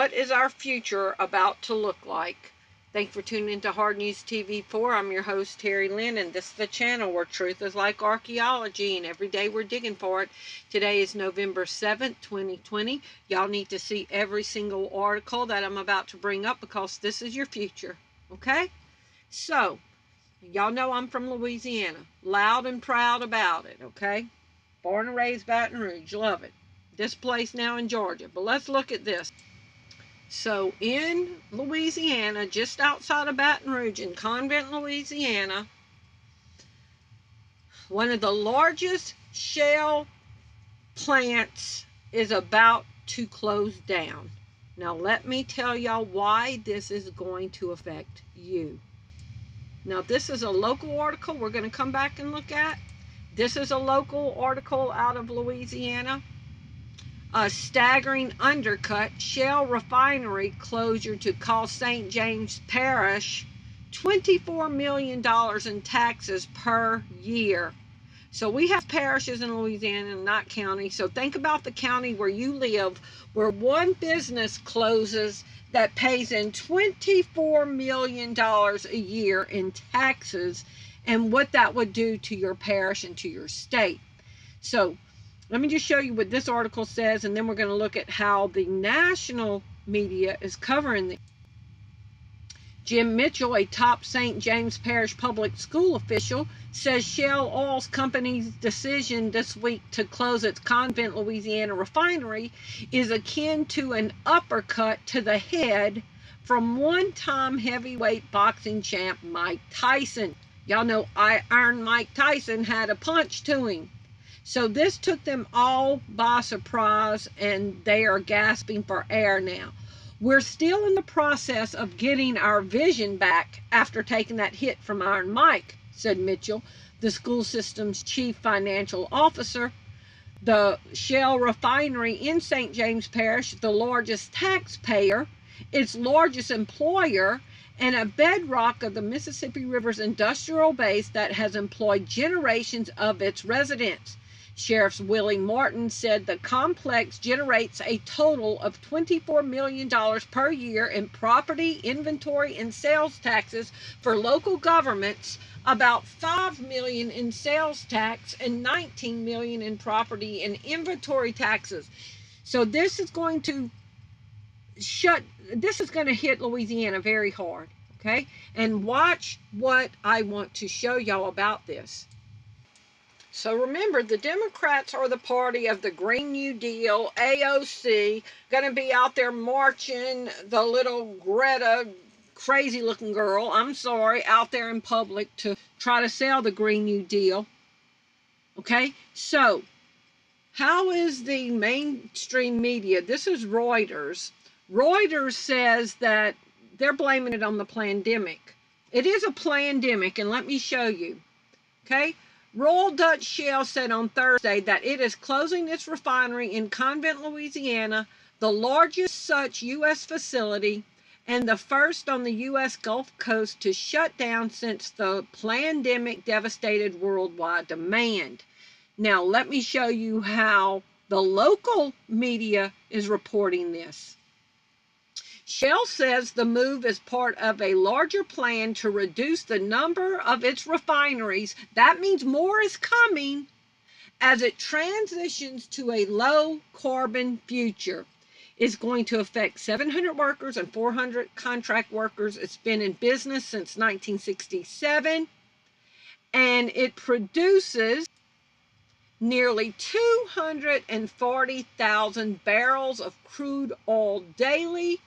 what is our future about to look like? Thanks for tuning into Hard News TV4. I'm your host, Terry Lynn, and this is the channel where truth is like archaeology, and every day we're digging for it. Today is November 7th, 2020. Y'all need to see every single article that I'm about to bring up because this is your future, okay? So, y'all know I'm from Louisiana. Loud and proud about it, okay? Born and raised Baton Rouge. Love it. Displaced now in Georgia. But let's look at this. So in Louisiana, just outside of Baton Rouge, in Convent, Louisiana, one of the largest shale plants is about to close down. Now let me tell y'all why this is going to affect you. Now this is a local article we're going to come back and look at. This is a local article out of Louisiana. A staggering undercut, shale refinery closure to cost St. James Parish $24 million in taxes per year. So we have parishes in Louisiana, not county. So think about the county where you live, where one business closes that pays in $24 million a year in taxes, and what that would do to your parish and to your state. So let me just show you what this article says, and then we're going to look at how the national media is covering it. Jim Mitchell, a top St. James Parish public school official, says Shell Oil Company's decision this week to close its Convent, Louisiana refinery is akin to an uppercut to the head from one-time heavyweight boxing champ Mike Tyson. Y'all know Iron Mike Tyson had a punch to him. So this took them all by surprise, and they are gasping for air now. We're still in the process of getting our vision back after taking that hit from Iron Mike, said Mitchell, the school system's chief financial officer. The Shell refinery in St. James Parish, the largest taxpayer, its largest employer, and a bedrock of the Mississippi River's industrial base that has employed generations of its residents. Sheriff Willie Martin said the complex generates a total of $24 million per year in property, inventory, and sales taxes for local governments, about $5 million in sales tax, and $19 million in property and inventory taxes. So this is going to hit Louisiana very hard, okay? And watch what I want to show y'all about this. So remember, the Democrats are the party of the Green New Deal, AOC, going to be out there marching the little Greta, crazy looking girl, out there in public to try to sell the Green New Deal. Okay, so how is the mainstream media? This is Reuters. Reuters says that they're blaming it on the pandemic. It is a pandemic, and let me show you. Okay. Royal Dutch Shell said on Thursday that it is closing its refinery in Convent, Louisiana, the largest such U.S. facility and the first on the U.S. Gulf Coast to shut down since the pandemic devastated worldwide demand. Now, let me show you how the local media is reporting this. Shell says the move is part of a larger plan to reduce the number of its refineries. That means more is coming as it transitions to a low-carbon future. It's going to affect 700 workers and 400 contract workers. It's been in business since 1967, and it produces nearly 240,000 barrels of crude oil daily,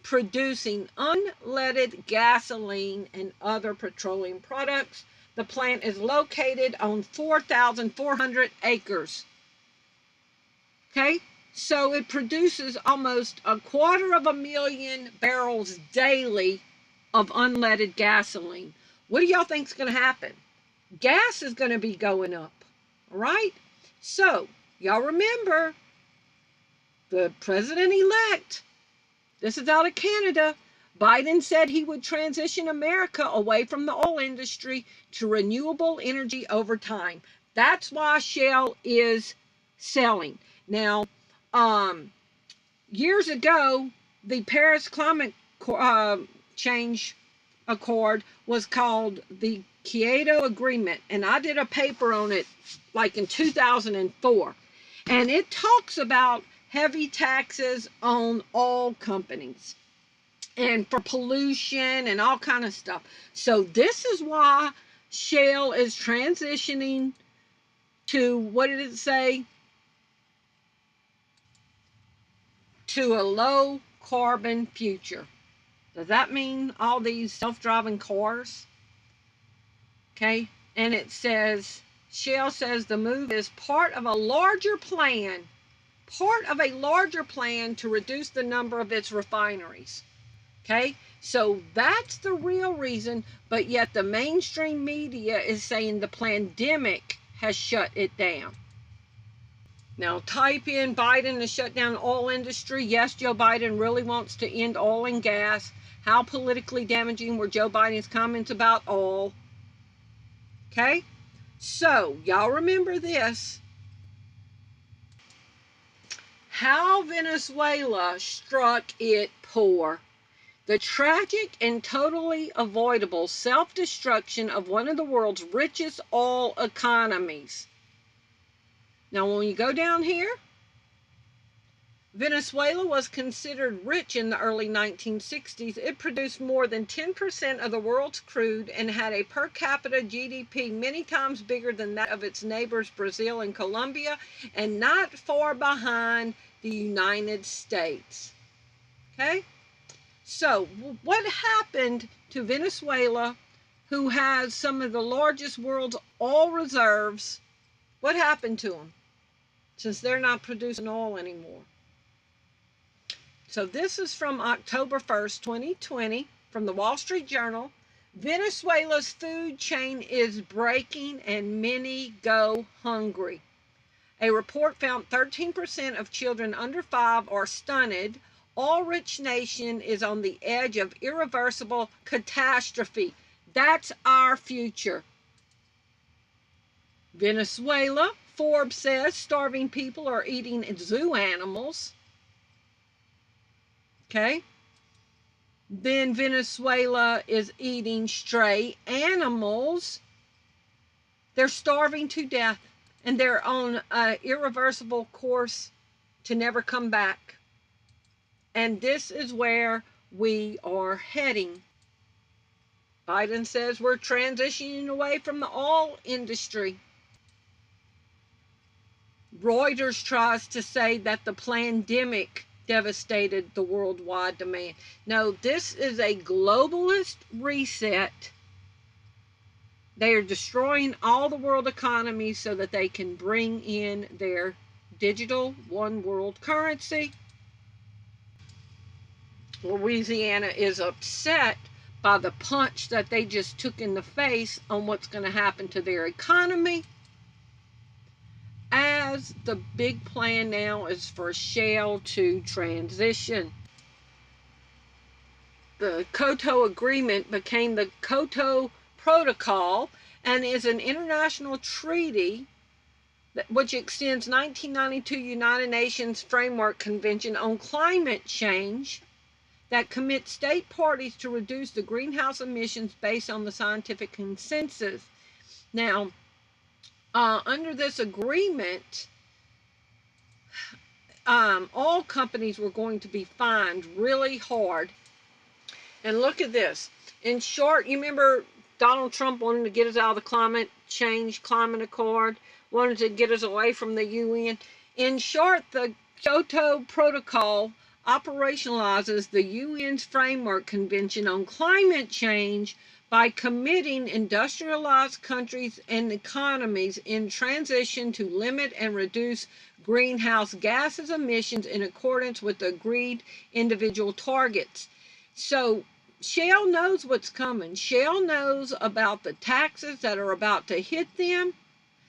producing unleaded gasoline and other petroleum products. The plant is located on 4,400 acres. Okay, so it produces almost 250,000 barrels daily of unleaded gasoline. What do y'all think is going to happen? Gas is going to be going up, all right? So, y'all remember, the president-elect, this is out of Canada, Biden said he would transition America away from the oil industry to renewable energy over time. That's why Shell is selling. Now, years ago, the Paris Climate Change Accord was called the Kyoto Agreement, and I did a paper on it like in 2004, and it talks about heavy taxes on all companies and for pollution and all kind of stuff. So this is why shale is transitioning to, what did it say? To a low carbon future. Does that mean all these self-driving cars? Okay, and it says, Shell says the move is part of a larger plan to reduce the number of its refineries. Okay, so that's the real reason, but yet the mainstream media is saying the pandemic has shut it down. Now type in Biden to shut down oil industry. Yes, Joe Biden really wants to end oil and gas. How politically damaging were Joe Biden's comments about oil? Okay, so y'all remember this. How Venezuela struck it poor. The tragic and totally avoidable self-destruction of one of the world's richest oil economies. Now, when you go down here, Venezuela was considered rich in the early 1960s. It produced more than 10% of the world's crude and had a per capita GDP many times bigger than that of its neighbors Brazil and Colombia, and not far behind the United States. Okay? So, what happened to Venezuela, who has some of the largest world's oil reserves? What happened to them since they're not producing oil anymore? So this is from October 1st, 2020, from the Wall Street Journal. Venezuela's food chain is breaking and many go hungry. A report found 13% of children under 5 are stunted. Oil-rich nation is on the edge of irreversible catastrophe. That's our future. Venezuela, Forbes says, starving people are eating zoo animals. Okay. Then Venezuela is eating stray animals. They're starving to death, and they're on an irreversible course to never come back. And this is where we are heading. Biden says we're transitioning away from the oil industry. Reuters tries to say that the pandemic devastated the worldwide demand. No, this is a globalist reset. They are destroying all the world economies so that they can bring in their digital one world currency. Louisiana is upset by the punch that they just took in the face on what's going to happen to their economy, as the big plan now is for shale to transition. The Kyoto Agreement became the Kyoto Protocol and is an international treaty which extends 1992 United Nations Framework Convention on Climate Change that commits state parties to reduce the greenhouse emissions based on the scientific consensus. Now, under this agreement, all companies were going to be fined really hard. And look at this. In short, you remember Donald Trump wanted to get us out of the climate accord, wanted to get us away from the UN. In short, the Kyoto Protocol operationalizes the UN's Framework Convention on Climate Change by committing industrialized countries and economies in transition to limit and reduce greenhouse gases emissions in accordance with the agreed individual targets. So Shell knows what's coming. Shell knows about the taxes that are about to hit them.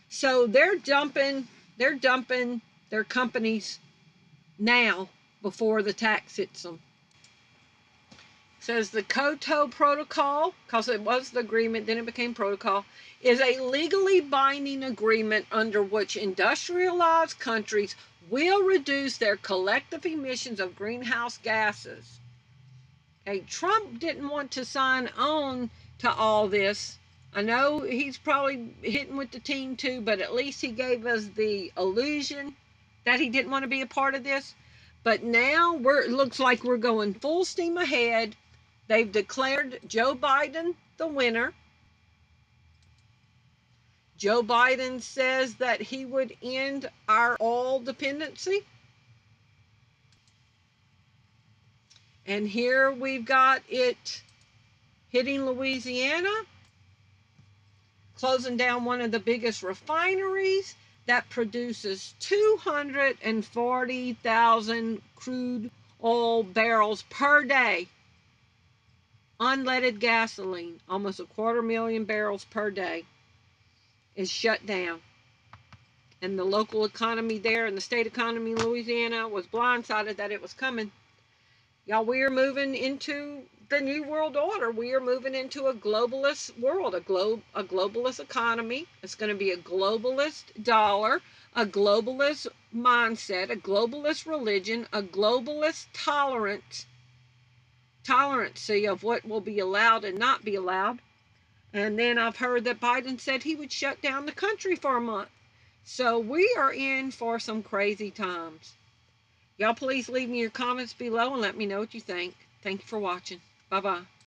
So they're dumping their companies now before the tax hits them. Says the Kyoto Protocol, because it was the agreement, then it became protocol, is a legally binding agreement under which industrialized countries will reduce their collective emissions of greenhouse gases. Okay, Trump didn't want to sign on to all this. I know he's probably hitting with the team too, but at least he gave us the illusion that he didn't want to be a part of this. But now it looks like we're going full steam ahead. They've declared Joe Biden the winner. Joe Biden says that he would end our oil dependency. And here we've got it hitting Louisiana, closing down one of the biggest refineries that produces 240,000 crude oil barrels per day. Unleaded gasoline, almost 250,000 barrels per day, is shut down. And the local economy there and the state economy in Louisiana was blindsided that it was coming. Y'all, we are moving into the new world order. We are moving into a globalist world, a globalist economy. It's going to be a globalist dollar, a globalist mindset, a globalist religion, a globalist tolerancy of what will be allowed and not be allowed. And then I've heard that Biden said he would shut down the country for a month. So we are in for some crazy times. Y'all please leave me your comments below and let me know what you think. Thank you for watching. Bye-bye.